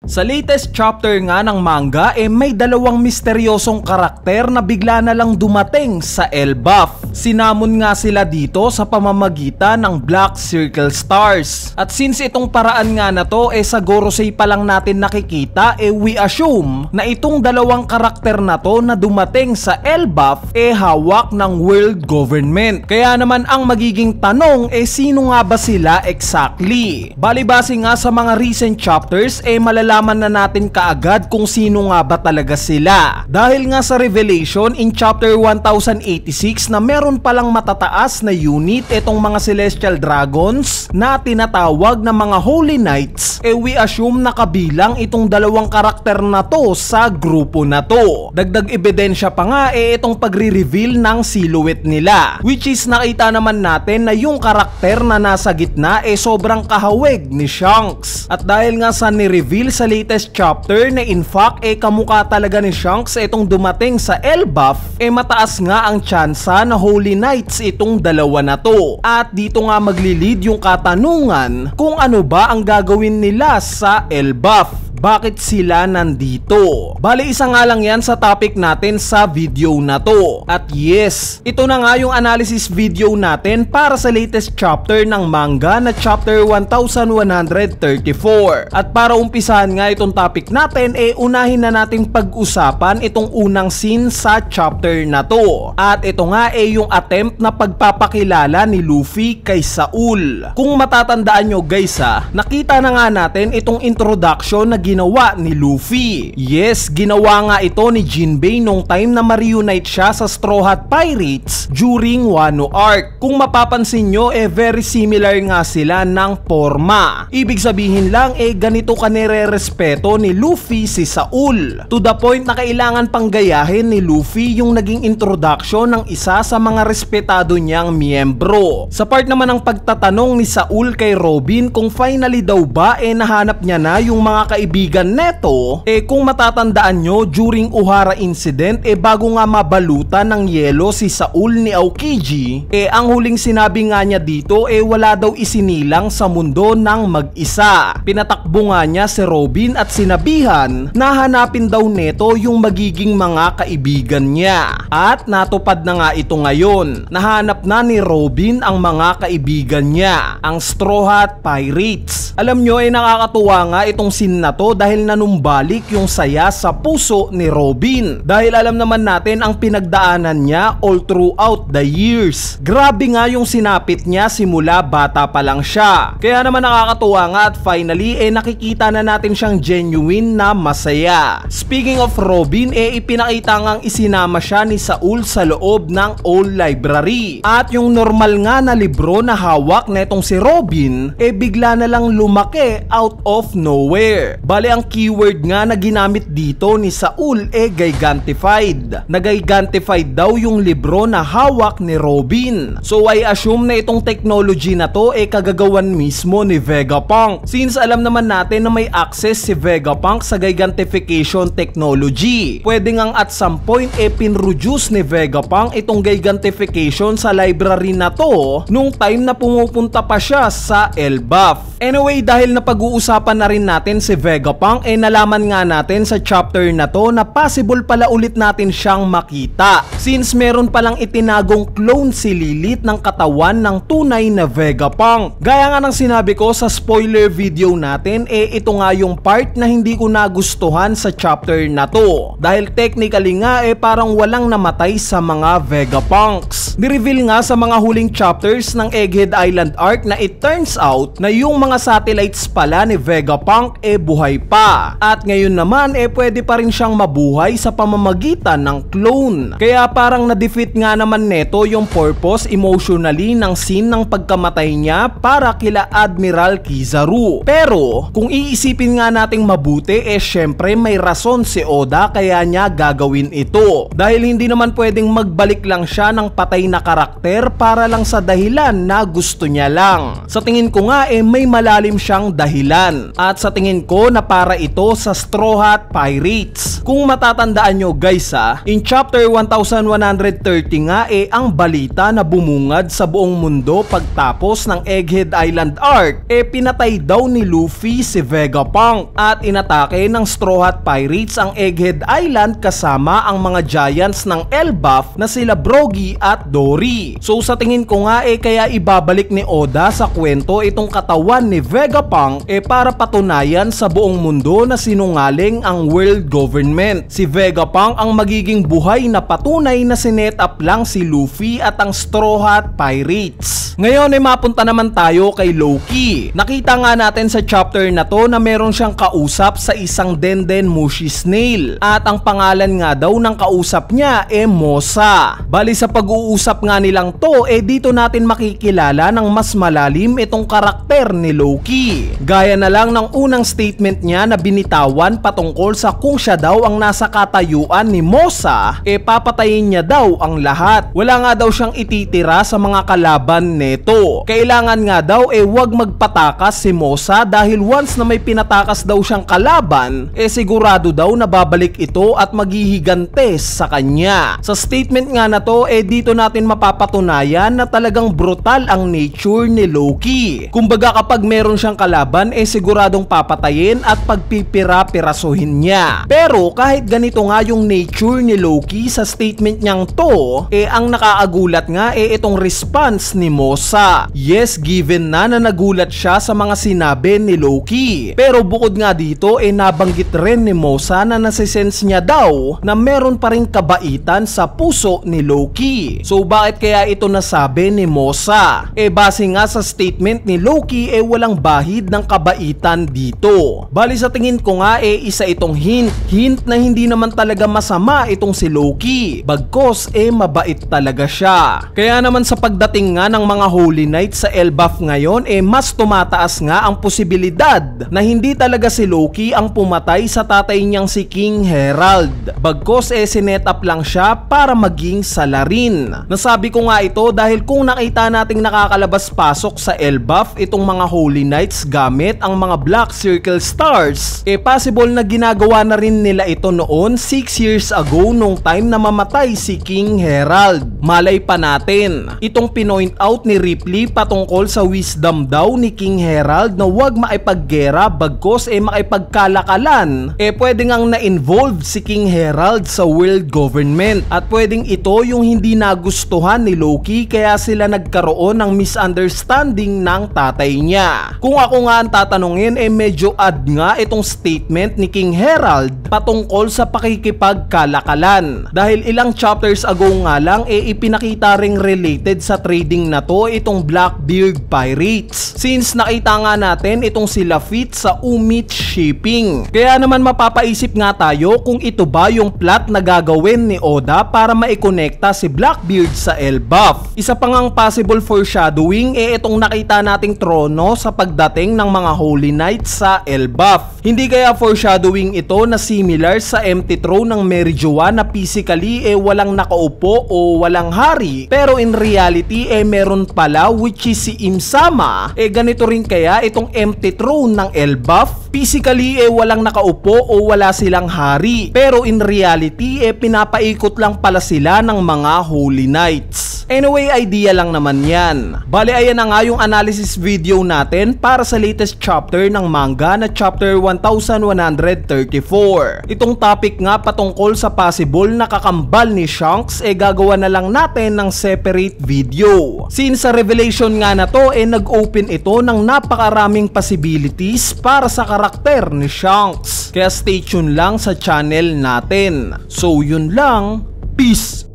Sa latest chapter nga ng manga may dalawang misteryosong karakter na bigla na lang dumating sa Elbaf. Sinamon nga sila dito sa pamamagitan ng Black Circle Stars. At since itong paraan nga na to sa Gorosei pa lang natin nakikita, we assume na itong dalawang karakter na to na dumating sa Elbaf hawak ng world government. Kaya naman ang magiging tanong sino nga ba sila exactly? Bali-base nga sa mga recent chapters malalaman na natin kaagad kung sino nga ba talaga sila. Dahil nga sa revelation in chapter 1086 na meron palang matataas na unit itong mga celestial dragons na tinatawag na mga holy knights, we assume na kabilang itong dalawang karakter na to sa grupo na to. Dagdag ebidensya pa nga itong pagre-reveal ng silhouette nila, which is nakita naman natin na yung karakter na nasa gitna sobrang kahawig ni Shanks. At dahil nga sa ni-reveal sa latest chapter na in fact kamukha talaga ni Shanks itong dumating sa Elbaf, mataas nga ang tsansa na holy knights itong dalawa na to. At dito nga maglilid yung katanungan kung ano ba ang gagawin nila sa Elbaf. Bakit sila nandito? Bali isa nga lang yan sa topic natin sa video na to. At yes, ito na nga yung analysis video natin para sa latest chapter ng manga na chapter 1134. At para umpisahan nga itong topic natin, unahin na nating pag-usapan itong unang scene sa chapter na to. At ito nga yung attempt na pagpapakilala ni Luffy kay Saul. Kung matatandaan nyo guys nakita na nga natin itong introduction na ginawa ni Luffy. Yes, ginawa nga ito ni Jinbei nung time na ma-reunite siya sa Straw Hat Pirates during Wano Arc. Kung mapapansin nyo, very similar nga sila ng forma. Ibig sabihin lang, ganito ka nire-respeto ni Luffy si Saul. To the point na kailangan pang gayahin ni Luffy yung naging introduction ng isa sa mga respetado niyang miyembro. Sa part naman ng pagtatanong ni Saul kay Robin kung finally daw ba nahanap niya na yung mga kaibigan neto, kung matatandaan nyo during Ohara incident, bago nga mabalutan ng yelo si Saul ni Aokiji, ang huling sinabi nga niya dito wala daw isinilang sa mundo ng mag-isa. Pinatakbo nga niya si Robin at sinabihan na hanapin daw neto yung magiging mga kaibigan niya. At natupad na nga ito ngayon. Nahanap na ni Robin ang mga kaibigan niya, ang Straw Hat Pirates. Alam nyo nakakatuwa nga itong scene na to dahil nanumbalik yung saya sa puso ni Robin. Dahil alam naman natin ang pinagdaanan niya all throughout the years. Grabe nga yung sinapit niya simula bata pa lang siya. Kaya naman nakakatuwa nga at finally nakikita na natin siyang genuine na masaya. Speaking of Robin, ipinakita ngang isinama siya ni Saul sa loob ng old library. At yung normal nga na libro na hawak na itong si Robin, bigla na lang lumaki out of nowhere. Bale ang keyword nga na ginamit dito ni Saul gigantified. Nag-gigantified daw yung libro na hawak ni Robin. So I assume na itong technology na to kagagawan mismo ni Vegapunk. Since alam naman natin na may access si Vegapunk sa gigantification technology. Pwede ngang at some point pinroduce ni Vegapunk itong gigantification sa library na to nung time na pumupunta pa siya sa Elbaf. Anyway, dahil napag-uusapan na rin natin si Vegapunk, nalaman nga natin sa chapter na to na possible pala ulit natin siyang makita. Since meron palang itinagong clone si Lilith ng katawan ng tunay na Vegapunk. Gaya nga ng sinabi ko sa spoiler video natin, ito nga yung part na hindi ko nagustuhan sa chapter na to. Dahil technically nga parang walang namatay sa mga Vegapunks. Nireveal nga sa mga huling chapters ng Egghead Island arc na it turns out na yung mga satellites pala ni Vegapunk buhay pa. At ngayon naman pwede pa rin siyang mabuhay sa pamamagitan ng clone. Kaya parang na-defeat nga naman neto yung purpose emotionally ng scene ng pagkamatay niya para kila Admiral Kizaru. Pero kung iisipin nga nating mabuti, syempre may rason si Oda kaya niya gagawin ito. Dahil hindi naman pwedeng magbalik lang siya ng patay na karakter para lang sa dahilan na gusto niya lang. Sa tingin ko nga may malalim siyang dahilan. At sa tingin ko na para ito sa Straw Hat Pirates. Kung matatandaan nyo guys in chapter 1130 nga ang balita na bumungad sa buong mundo pagtapos ng Egghead Island arc pinatay daw ni Luffy si Vegapunk at inatake ng Straw Hat Pirates ang Egghead Island kasama ang mga giants ng Elbaf na sila Brogy at Dory. So sa tingin ko nga kaya ibabalik ni Oda sa kwento itong katawan ni Vegapunk para patunayan sa buong mundo na sinungaling ang world government. Si Vegapunk ang magiging buhay na patunay na sinet up lang si Luffy at ang Straw Hat Pirates. Ngayon mapunta naman tayo kay Loki. Nakita nga natin sa chapter na to na meron siyang kausap sa isang Denden Mushi Snail at ang pangalan nga daw ng kausap niya Mosa. Bali sa pag-uusap nga nilang to dito natin makikilala ng mas malalim itong karakter ni Loki. Gaya na lang ng unang statement niya na binitawan patungkol sa kung siya daw ang nasa katayuan ni Mosa papatayin niya daw ang lahat. Wala nga daw siyang ititira sa mga kalaban neto. Kailangan nga daw wag magpatakas si Mosa dahil once na may pinatakas daw siyang kalaban sigurado daw na babalik ito at maghihigante sa kanya. Sa statement nga na to dito natin mapapatunayan na talagang brutal ang nature ni Loki. Kumbaga kapag meron siyang kalaban siguradong papatayin at pagpipira-pirasuhin niya. Pero kahit ganito nga yung nature ni Loki sa statement niyang to ang nakaagulat nga itong response ni Mosa. Yes, given na nagulat siya sa mga sinabi ni Loki. Pero bukod nga dito nabanggit rin ni Mosa na nasisense niya daw na meron pa rin kabaitan sa puso ni Loki. So bakit kaya ito nasabi ni Mosa? Base nga sa statement ni Loki walang bahid ng kabaitan dito. Bali sa tingin ko nga isa itong hint na hindi naman talaga masama itong si Loki. Bagkos mabait talaga siya. Kaya naman sa pagdating nga ng mga Holy Knight sa Elbaf ngayon mas tumataas nga ang posibilidad na hindi talaga si Loki ang pumatay sa tatay niyang si King Herald. Bagkos sinet up lang siya para maging salarin. Nasabi ko nga ito dahil kung nakita nating nakakalabas-pasok sa Elbaf itong mga Holy Knights gamit ang mga Black Circle Stars, possible na ginagawa na rin nila ito noon 6 years ago nung time na mamatay si King Herald. Malay pa natin. Itong pinoint out ni Ripley patungkol sa wisdom daw ni King Herald na wag maipaggera bagkos makipagkalakalan pwedeng ang na-involve si King Herald sa world government at pwedeng ito yung hindi nagustuhan ni Loki kaya sila nagkaroon ng misunderstanding ng tatay niya. Kung ako nga ang tatanungin medyo odd nga itong statement ni King Herald patungkol sa pakikipagkalakalan dahil ilang chapters ago nga lang ipinakita ring related sa trading na to itong Blackbeard Pirates since nakita nga natin itong sila fit sa Umich Shipping. Kaya naman mapapaisip nga tayo kung ito ba yung plot na gagawin ni Oda para maikonekta si Blackbeard sa Elbaf. Isa pa ngang possible foreshadowing itong nakita nating trono sa pagdating ng mga Holy Knights sa Elbaf. Hindi kaya foreshadowing ito na similar sa empty throne ng Merijoa na physically walang nakaupo o walang hari pero in reality meron pala which is si Imsama. Ganito rin kaya itong empty throne ng Elbaf. Physically walang nakaupo o wala silang hari pero in reality pinapaikot lang pala sila ng mga Holy Knights. Anyway, idea lang naman yan. Bale, ayan na nga yung analysis video natin para sa latest chapter ng manga na chapter 1134. Itong topic nga patungkol sa possible na kakambal ni Shanks gagawa na lang natin ng separate video. Since sa revelation nga na to nag-open ito ng napakaraming possibilities para sa karakter ni Shanks. Kaya stay tuned lang sa channel natin. So yun lang, peace